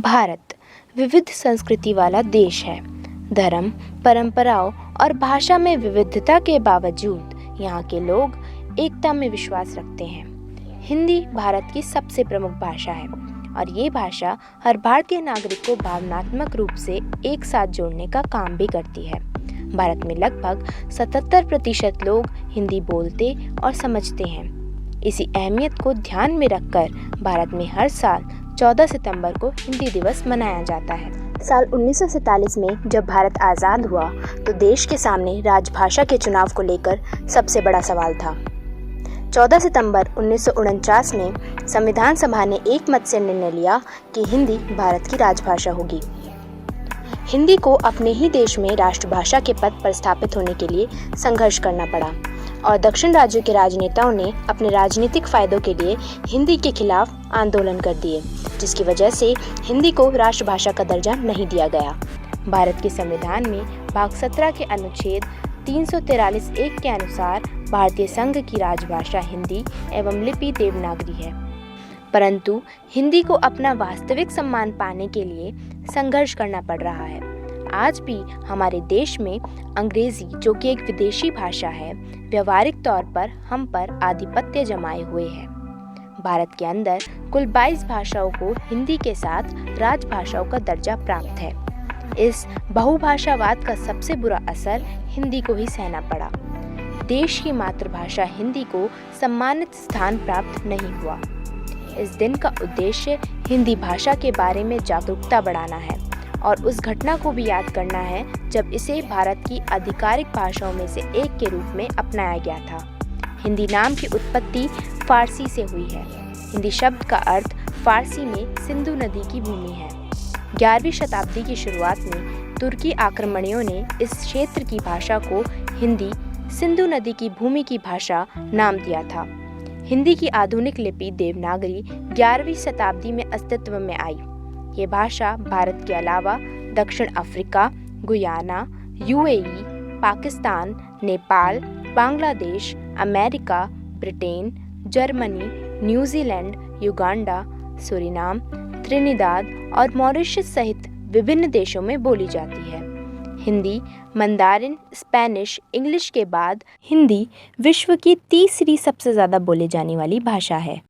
भारत विविध संस्कृति वाला देश है। धर्म, परंपराओं और भाषा में विविधता के बावजूद यहाँ के लोग एकता में विश्वास रखते हैं। हिंदी भारत की सबसे प्रमुख भाषा है और ये भाषा हर भारतीय नागरिक को भावनात्मक रूप से एक साथ जोड़ने का काम भी करती है। भारत में लगभग 77% लोग हिंदी बोलते और समझते हैं। इसी अहमियत को ध्यान में रखकर भारत में हर साल 14 सितंबर को हिंदी दिवस मनाया जाता है। साल 1947 में जब भारत आज़ाद हुआ तो देश के सामने राजभाषा के चुनाव को लेकर सबसे बड़ा सवाल था। 14 सितंबर 1949 में संविधान सभा ने एक मत से निर्णय लिया कि हिंदी भारत की राजभाषा होगी। हिंदी को अपने ही देश में राष्ट्रभाषा के पद पर स्थापित होने के लिए संघर्ष करना पड़ा और दक्षिण राज्यों के राजनेताओं ने अपने राजनीतिक फायदों के लिए हिंदी के खिलाफ आंदोलन कर दिए, जिसकी वजह से हिंदी को राष्ट्रभाषा का दर्जा नहीं दिया गया। भारत के संविधान में भाग 17 के अनुच्छेद 343(1) के अनुसार भारतीय संघ की राजभाषा हिंदी एवं लिपि देवनागरी है, परंतु हिंदी को अपना वास्तविक सम्मान पाने के लिए संघर्ष करना पड़ रहा है। आज भी हमारे देश में अंग्रेजी, जो कि एक विदेशी भाषा है, व्यवहारिक तौर पर हम पर आधिपत्य जमाए हुए है। भारत के अंदर कुल 22 भाषाओं को हिंदी के साथ राजभाषाओं का दर्जा प्राप्त है। इस बहुभाषावाद का सबसे बुरा असर हिंदी को ही सहना पड़ा। देश की मातृभाषा हिंदी को सम्मानित स्थान प्राप्त नहीं हुआ। इस दिन का उद्देश्य हिंदी भाषा के बारे में जागरूकता बढ़ाना है और उस घटना को भी याद करना है जब इसे भारत की आधिकारिक भाषाओं में से एक के रूप में अपनाया गया था। हिंदी नाम की उत्पत्ति फारसी से हुई है। हिंदी शब्द का अर्थ फारसी में सिंधु नदी की भूमि है। 11वीं शताब्दी की शुरुआत में तुर्की आक्रमणियों ने इस क्षेत्र की भाषा को हिंदी सिंधु नदी की भूमि की भाषा नाम दिया था। हिंदी की आधुनिक लिपि देवनागरी 11वीं शताब्दी में अस्तित्व में आई। ये भाषा भारत के अलावा दक्षिण Africa, Guyana, UAE, Pakistan, Nepal, Bangladesh, America, Britain, Germany, New Zealand, Uganda, Suriname, Trinidad और मॉरिशस सहित विभिन्न देशों में बोली जाती है। हिंदी मंदारिन, स्पेनिश, इंग्लिश के बाद हिंदी विश्व की तीसरी सबसे ज़्यादा बोली जाने वाली भाषा है।